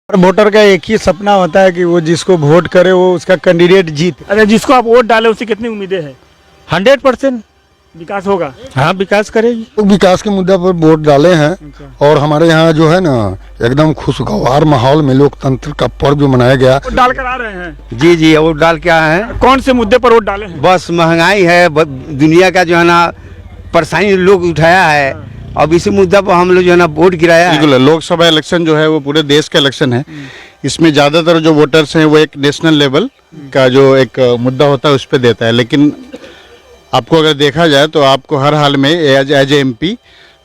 और वोटर का एक ही सपना होता है कि वो जिसको वोट करे वो उसका कैंडिडेट जीत। अच्छा, जिसको आप वोट डाले उससे कितनी उम्मीदें हैं? 100% विकास होगा। हाँ, विकास करेगी। तो विकास के मुद्दे पर वोट डाले हैं। अच्छा। और हमारे यहाँ जो है ना एकदम खुशगवार माहौल में लोकतंत्र का पर्व मनाया गया। वोट डाल कर आ रहे हैं? जी जी, वोट डाल के आए हैं। कौन से मुद्दे पर वोट डाले हैं? बस महंगाई है, दुनिया का जो है ना परेशानी लोग उठाया है, अब इसी मुद्दा पर हम लोग जो है ना वोट गिराया है। बिल्कुल, लोकसभा इलेक्शन जो है वो पूरे देश का इलेक्शन है। इसमें ज़्यादातर जो वोटर्स हैं वो एक नेशनल लेवल का जो एक मुद्दा होता है उस पर देता है, लेकिन आपको अगर देखा जाए तो आपको हर हाल में एज ए MP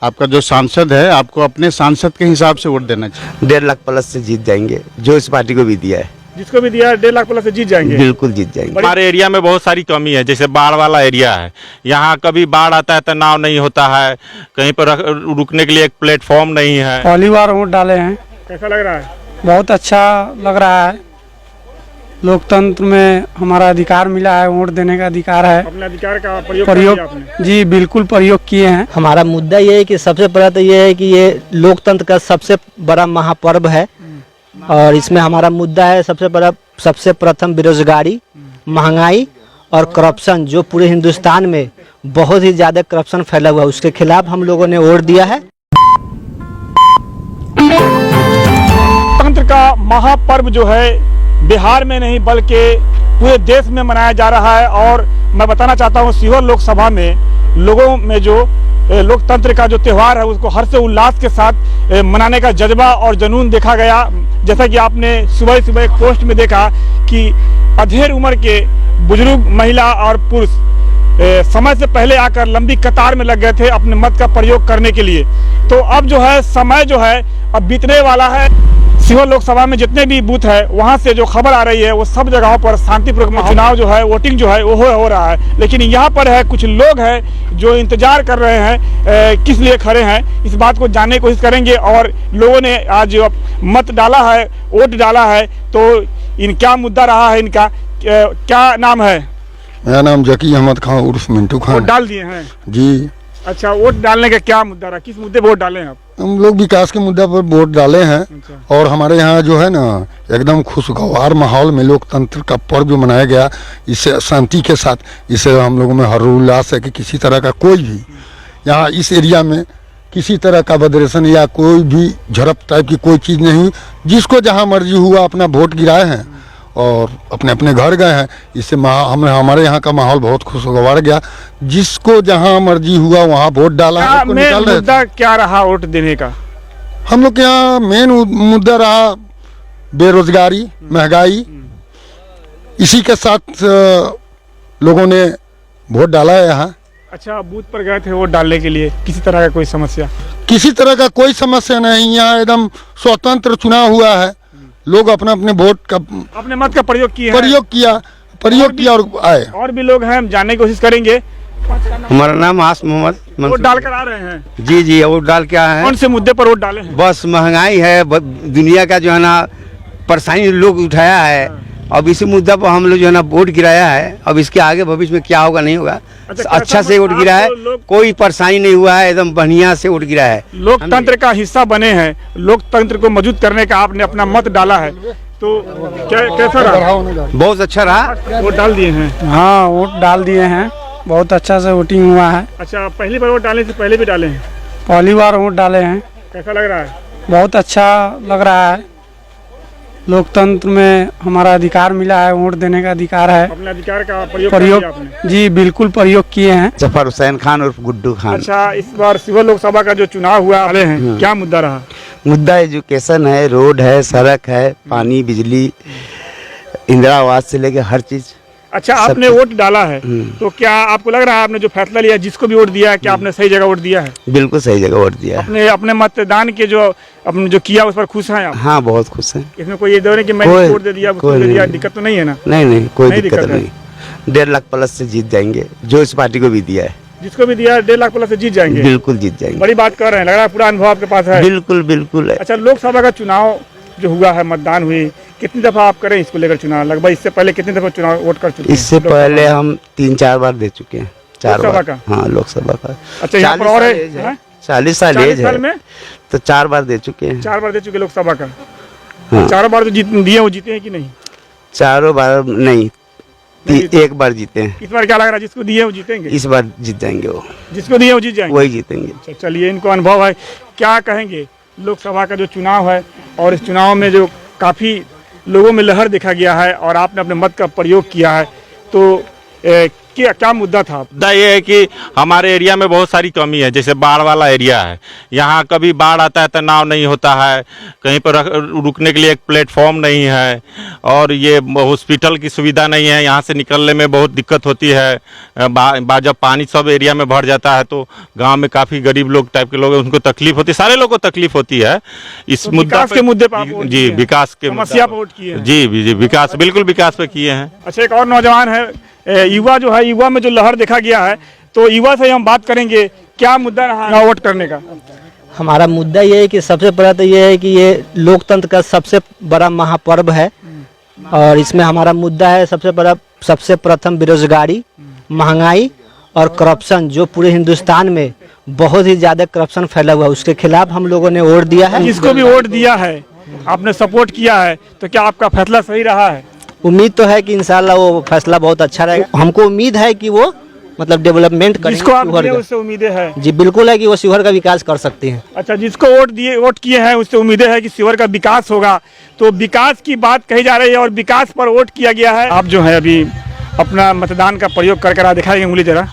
आपका जो सांसद है आपको अपने सांसद के हिसाब से वोट देना चाहिए। 1.5 लाख प्लस से जीत जाएंगे, जो इस पार्टी को भी दिया है। जिसको भी दिया 1.5 लाख प्लस से जीत जाएंगे। बिल्कुल जीत जाएंगे। हमारे एरिया में बहुत सारी कमी है, जैसे बाढ़ वाला एरिया है। यहाँ कभी बाढ़ आता है तो नाव नहीं होता है, कहीं पर रुकने के लिए एक प्लेटफॉर्म नहीं है। पहली बार वोट डाले हैं। कैसा लग रहा है? बहुत अच्छा लग रहा है। लोकतंत्र में हमारा अधिकार मिला है, वोट देने का अधिकार है। अपने अधिकार का प्रयोग किया आपने? जी बिल्कुल प्रयोग किए हैं। हमारा मुद्दा ये है कि सबसे पहले तो ये है कि ये लोकतंत्र का सबसे बड़ा महापर्व है और इसमें हमारा मुद्दा है सबसे प्रथम बेरोजगारी, महंगाई और करप्शन, जो पूरे हिंदुस्तान में बहुत ही ज्यादा करप्शन फैला हुआ है, उसके खिलाफ हम लोगों ने वोट दिया है। लोकतंत्र का महापर्व जो है बिहार में नहीं बल्कि पूरे देश में मनाया जा रहा है और मैं बताना चाहता हूँ सीहोर लोकसभा में लोगों में जो लोकतंत्र का जो त्यौहार है उसको हर्ष उल्लास के साथ मनाने का जज्बा और जुनून देखा गया। जैसा कि आपने सुबह सुबह एक पोस्ट में देखा कि अधेड़ उम्र के बुजुर्ग, महिला और पुरुष समय से पहले आकर लंबी कतार में लग गए थे अपने मत का प्रयोग करने के लिए। तो अब जो है समय जो है अब बीतने वाला है। सीहोर लोकसभा में जितने भी बूथ है वहां से जो खबर आ रही है वो सब जगहों पर शांतिपूर्वक चुनाव जो है वोटिंग जो है वो हो रहा है, लेकिन यहाँ पर है कुछ लोग हैं जो इंतजार कर रहे हैं किस लिए खड़े हैं, इस बात को जानने की कोशिश करेंगे। और लोगों ने आज मत डाला है, वोट डाला है, तो क्या मुद्दा रहा है इनका, क्या नाम है? मेरा नाम जकी अहमद खान उर्फ मिंटू खान। वोट डाल दिए हैं जी। अच्छा, वोट डालने का क्या मुद्दा रहा, किस मुद्दे वोट डाले हैं आप? हम लोग विकास के मुद्दे पर वोट डाले हैं। अच्छा। और हमारे यहाँ जो है ना एकदम खुशगवार माहौल में लोकतंत्र का पर्व मनाया गया, इससे शांति के साथ। इससे हम लोगों में हर्षोल्लास है कि किसी तरह का कोई भी यहाँ इस एरिया में किसी तरह का बदरेशन या कोई भी झड़प टाइप की कोई चीज़ नहीं हुई। जिसको जहाँ मर्जी हुआ अपना वोट गिराए हैं और अपने अपने घर गए हैं। इससे हमारे यहाँ का माहौल बहुत खुशगवार गया। जिसको जहाँ मर्जी हुआ वहाँ वोट डाला। मुद्दा क्या रहा वोट देने का? हम लोग के यहाँ मेन मुद्दा रहा बेरोजगारी, महंगाई। इसी के साथ लोगों ने वोट डाला है यहाँ। अच्छा, बूथ पर गए थे वोट डालने के लिए, किसी तरह का कोई समस्या? किसी तरह का कोई समस्या नहीं। यहाँ एकदम स्वतंत्र चुनाव हुआ है। लोग अपने अपने वोट का अपने मत का प्रयोग किया और आए। और भी लोग हैं, हम जानने की कोशिश करेंगे। हमारा नाम आस मोहम्मद। वोट डाल कर आ रहे हैं? जी जी, वोट डाल के आए हैं। कौन से मुद्दे पर वोट डाले हैं? बस महंगाई है, दुनिया का जो है ना परेशानी लोग उठाया है, अब इसी मुद्दा पर हम लोग जो है ना वोट गिराया है। अब इसके आगे भविष्य में क्या होगा नहीं होगा। अच्छा से वोट गिरा है, कोई परेशानी नहीं हुआ है, एकदम बढ़िया से वोट गिरा है। लोकतंत्र का हिस्सा बने हैं, लोकतंत्र को मजबूत करने का आपने अपना मत डाला है, तो कैसा रहा? बहुत अच्छा रहा। वोट डाल दिए हैं? हाँ, वोट डाल दिए हैं। बहुत अच्छा से वोटिंग हुआ है। अच्छा, पहली बार वोट डालने से पहले भी डाले हैं? पहली बार वोट डाले हैं। कैसा लग रहा है? बहुत अच्छा लग रहा है। लोकतंत्र में हमारा अधिकार मिला है, वोट देने का अधिकार है। अपने अधिकार का प्रयोग आपने? जी बिल्कुल प्रयोग किए हैं। जफर हुसैन खान और गुड्डू खान। अच्छा, इस बार सीहोर लोकसभा का जो चुनाव हुआ वाले हैं, क्या मुद्दा रहा? मुद्दा एजुकेशन है, रोड है, सड़क है, पानी, बिजली, इंदिरा आवास से लेके हर चीज। अच्छा, आपने वोट डाला है तो क्या आपको लग रहा है आपने जो फैसला लिया, जिसको भी वोट दिया है, क्या आपने सही जगह वोट दिया है? बिल्कुल सही जगह वोट दिया है। अपने मतदान के जो आपने जो किया उस पर खुश हैं आप? हाँ, बहुत खुश हैं। इसमें कोई ये दो नहीं कि मैं वोट दे दिया, दिक्कत तो नहीं है ना? नहीं, कोई दिक्कत नहीं। 1.5 लाख प्लस से जीत जाएंगे, जो इस पार्टी को भी दिया है। जिसको भी दिया 1.5 लाख प्लस से जीत जाएंगे? बिल्कुल जीत जाएंगे। बड़ी बात कर रहे हैं, लग रहा है पूरा अनुभव आपके पास है। बिल्कुल है। अच्छा, लोकसभा का चुनाव जो हुआ है, मतदान हुई, कितनी दफा आप करें इसको लेकर चुनाव? लगभग इससे पहले कितनी दफा चुनाव वोट कर चुके हैं? इससे पहले हम 3-4 बार दे चुके हैं। 4 बार। हाँ, लोकसभा का। अच्छा, यहाँ पर और है 40 साल एज है में तो 4 बार दे चुके हैं। 4 बार दे चुके लोकसभा का। हाँ। चारों बार जो जीत दिए वो जीते हैं कि नहीं? चारों बार नहीं, एक बार जीते हैं। इस बार क्या लग रहा है, जिसको दिए वो जीतेंगे? इस बार जीत जाएंगे, वो जिसको दिए वो जीत जाएंगे, वही जीतेंगे। अच्छा, चलिए, इनको अनुभव है। क्या कहेंगे, लोकसभा का जो चुनाव है और इस चुनाव में जो काफ़ी लोगों में लहर देखा गया है और आपने अपने मत का प्रयोग किया है, तो क्या मुद्दा था? मुद्दा ये है कि हमारे एरिया में बहुत सारी कमी है। जैसे बाढ़ वाला एरिया है, यहाँ कभी बाढ़ आता है तो नाव नहीं होता है, कहीं पर रुकने के लिए एक प्लेटफॉर्म नहीं है, और ये हॉस्पिटल की सुविधा नहीं है। यहाँ से निकलने में बहुत दिक्कत होती है। जब पानी सब एरिया में भर जाता है तो गांव में काफ़ी गरीब लोग टाइप के लोग हैं, उनको तकलीफ होती है। सारे लोगों को तकलीफ होती है इस विकास के मुद्दे पर आप वोट जी, किए हैं? विकास के समस्या पर वोट किए हैं? जी, विकास, बिल्कुल विकास पे किए हैं। अच्छा, एक और नौजवान है, युवा जो है, युवा में जो लहर देखा गया है, तो युवा से हम बात करेंगे। क्या मुद्दा रहा वोट करने का? हमारा मुद्दा ये है कि सबसे पहला तो ये है कि ये लोकतंत्र का सबसे बड़ा महापर्व है, और इसमें हमारा मुद्दा है सबसे प्रथम बेरोजगारी, महंगाई और करप्शन, जो पूरे हिंदुस्तान में बहुत ही ज़्यादा करप्शन फैला हुआ है, उसके खिलाफ हम लोगों ने वोट दिया है। जिसको भी वोट दिया है, आपने सपोर्ट किया है, तो क्या आपका फैसला सही रहा है? उम्मीद तो है कि इंशाल्लाह वो फैसला बहुत अच्छा रहेगा। हमको उम्मीद है कि वो मतलब डेवलपमेंट करेंगे। जिसको आप शिवहर दिए का। उससे उम्मीदें हैं? जी बिल्कुल है कि वो शिवहर का विकास कर सकते हैं। अच्छा, जिसको वोट किए हैं उससे उम्मीदें है कि शिवहर का विकास होगा। तो विकास की बात कही जा रही है और विकास पर वोट किया गया है। आप जो है अभी अपना मतदान का प्रयोग कर दिखाएंगे उंगली जरा,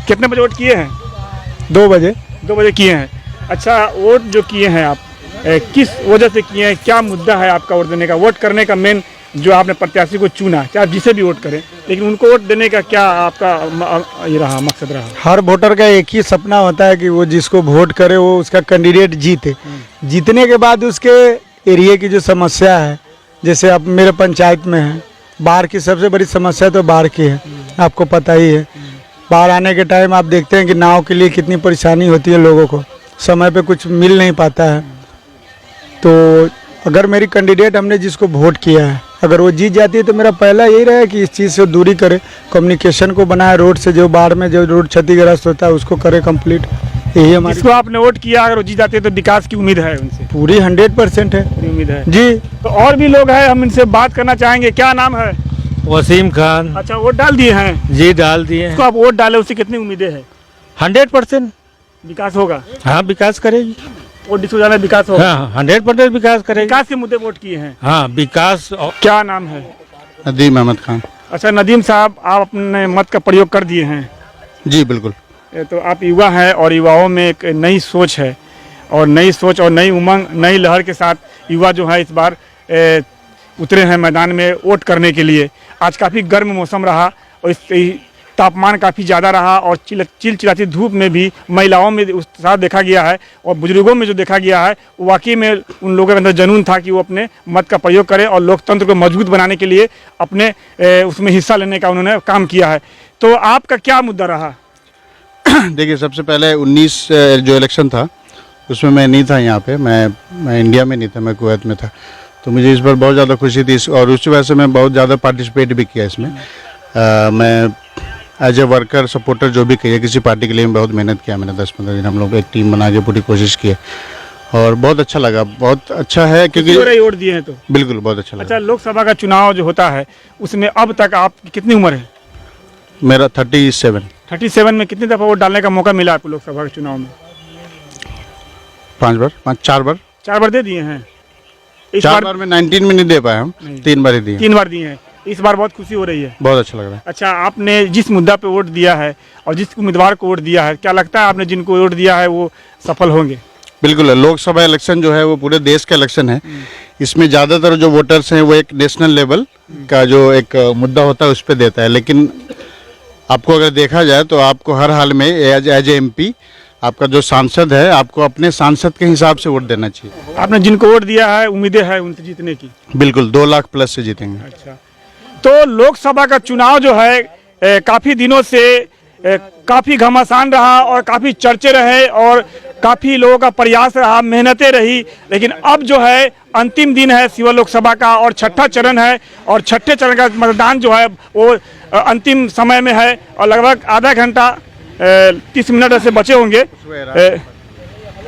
कितने बजे वोट किए हैं? 2 बजे। 2 बजे किए हैं। अच्छा, वोट जो किए हैं आप किस वजह से किए हैं? क्या मुद्दा है आपका वोट देने का? वोट करने का मेन जो आपने प्रत्याशी को चुना, चाहे जिसे भी वोट करें, लेकिन उनको वोट देने का क्या आपका ये रहा, मकसद रहा? हर वोटर का एक ही सपना होता है कि वो जिसको वोट करे वो उसका कैंडिडेट जीते। जीतने के बाद उसके एरिया की जो समस्या है, जैसे अब मेरे पंचायत में है, बाढ़ की सबसे बड़ी समस्या तो बाढ़ की है, आपको पता ही है। बाढ़ आने के टाइम आप देखते हैं कि नाव के लिए कितनी परेशानी होती है लोगों को, समय पे कुछ मिल नहीं पाता है। तो अगर मेरी कैंडिडेट हमने जिसको वोट किया है, अगर वो जीत जाती है तो मेरा पहला यही रहे कि इस चीज़ से दूरी करे, कम्युनिकेशन को बनाए, रोड से जो बाढ़ में जो रोड क्षतिग्रस्त होता है उसको करे कंप्लीट। यही हमारी। जिसको आपने वोट किया, अगर वो जीत जाते हैं तो विकास की उम्मीद है उनसे? पूरी 100% है, पूरी उम्मीद है जी। तो और भी लोग हैं, हम इनसे बात करना चाहेंगे। क्या नाम है? वसीम खान। अच्छा, वोट डाल दिए हैं? जी डाल दिए हैं। जिसको आप वोट डाले उससे कितनी उम्मीदें हैं? 100% विकास होगा? हाँ विकास करेगी। वोट जिसको जाना विकास होगा? हाँ 100% विकास करेगी। विकास के मुद्दे वोट किए हैं? हाँ विकास। क्या नाम है? नदीम अहमद खान। अच्छा, नदीम साहब, आप अपने मत का प्रयोग कर दिए हैं? जी बिल्कुल। तो आप युवा हैं और युवाओं में एक नई सोच है, और नई सोच और नई उमंग, नई लहर के साथ युवा जो है इस बार उतरे हैं मैदान में वोट करने के लिए। आज काफ़ी गर्म मौसम रहा और इस तापमान काफ़ी ज़्यादा रहा, और चिलचिलाती धूप में भी महिलाओं में उत्साह देखा गया है, और बुजुर्गों में जो देखा गया है वो वाकई में उन लोगों के अंदर जुनून था कि वो अपने मत का प्रयोग करें और लोकतंत्र को मजबूत बनाने के लिए अपने उसमें हिस्सा लेने का उन्होंने काम किया है। तो आपका क्या मुद्दा रहा? देखिए, सबसे पहले 19 जो इलेक्शन था उसमें मैं नहीं था यहाँ पे, मैं इंडिया में नहीं था, मैं कुवैत में था। तो मुझे इस पर बहुत ज़्यादा खुशी थी, और उसी वजह से मैं बहुत ज़्यादा पार्टिसिपेट भी किया इसमें। मैं एज ए वर्कर सपोर्टर जो भी कहिए, किसी पार्टी के लिए मैं बहुत मेहनत किया। मैंने 10-15 दिन हम लोग एक टीम बना के पूरी कोशिश की, और बहुत अच्छा लगा, बहुत अच्छा है क्योंकि वोट दिए हैं तो बिल्कुल बहुत अच्छा लगा। अच्छा, लोकसभा का चुनाव जो होता है उसमें अब तक आपकी कितनी उम्र है? मेरा 37। 37 में कितनी दफ़ा वोट डालने का मौका मिला आपको लोकसभा के चुनाव में? 4 बार। 4 बार दे दिए हैं? इस 4 बार में 19 में नहीं दे पाए हम, 3 बार ही दिए। 3 बार दिए हैं। इस बार बहुत खुशी हो रही है? बहुत अच्छा लग रहा है। अच्छा, आपने जिस मुद्दा पे वोट दिया है और जिस उम्मीदवार को वोट दिया है, क्या लगता है आपने जिनको वोट दिया है वो सफल होंगे? बिल्कुल। लोकसभा इलेक्शन जो है वो पूरे देश का इलेक्शन है। इसमें ज़्यादातर जो वोटर्स हैं वो एक नेशनल लेवल का जो एक मुद्दा होता है उस पर देता है, लेकिन आपको अगर देखा जाए तो आपको हर हाल में एज ए MP आपका जो सांसद है, आपको अपने सांसद के हिसाब से वोट देना चाहिए। आपने जिनको वोट दिया है उम्मीदें है उनसे जीतने की? बिल्कुल, 2 लाख प्लस से जीतेंगे। अच्छा, तो लोकसभा का चुनाव जो है काफ़ी दिनों से काफ़ी घमासान रहा और काफ़ी चर्चे रहे और काफ़ी लोगों का प्रयास रहा, मेहनतें रही, लेकिन अब जो है अंतिम दिन है शिवहर लोकसभा का और छठा चरण है, और छठे चरण का मतदान जो है वो अंतिम समय में है, और लगभग आधा घंटा 30 मिनट ऐसे बचे होंगे।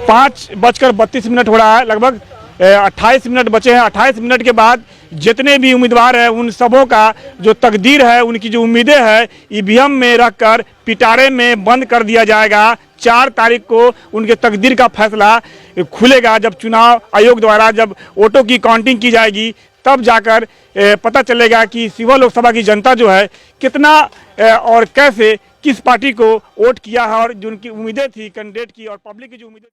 5:32 हो रहा है, लगभग 28 मिनट बचे हैं। 28 मिनट के बाद जितने भी उम्मीदवार हैं उन सबों का जो तकदीर है, उनकी जो उम्मीदें हैं, ईवीएम में रखकर पिटारे में बंद कर दिया जाएगा। 4 तारीख को उनके तकदीर का फैसला खुलेगा। जब चुनाव आयोग द्वारा जब वोटों की काउंटिंग की जाएगी तब जाकर पता चलेगा कि सीहोर लोकसभा की जनता जो है कितना और कैसे किस पार्टी को वोट किया है और जो उनकी उम्मीदें थी कैंडिडेट की और पब्लिक की जो उम्मीदें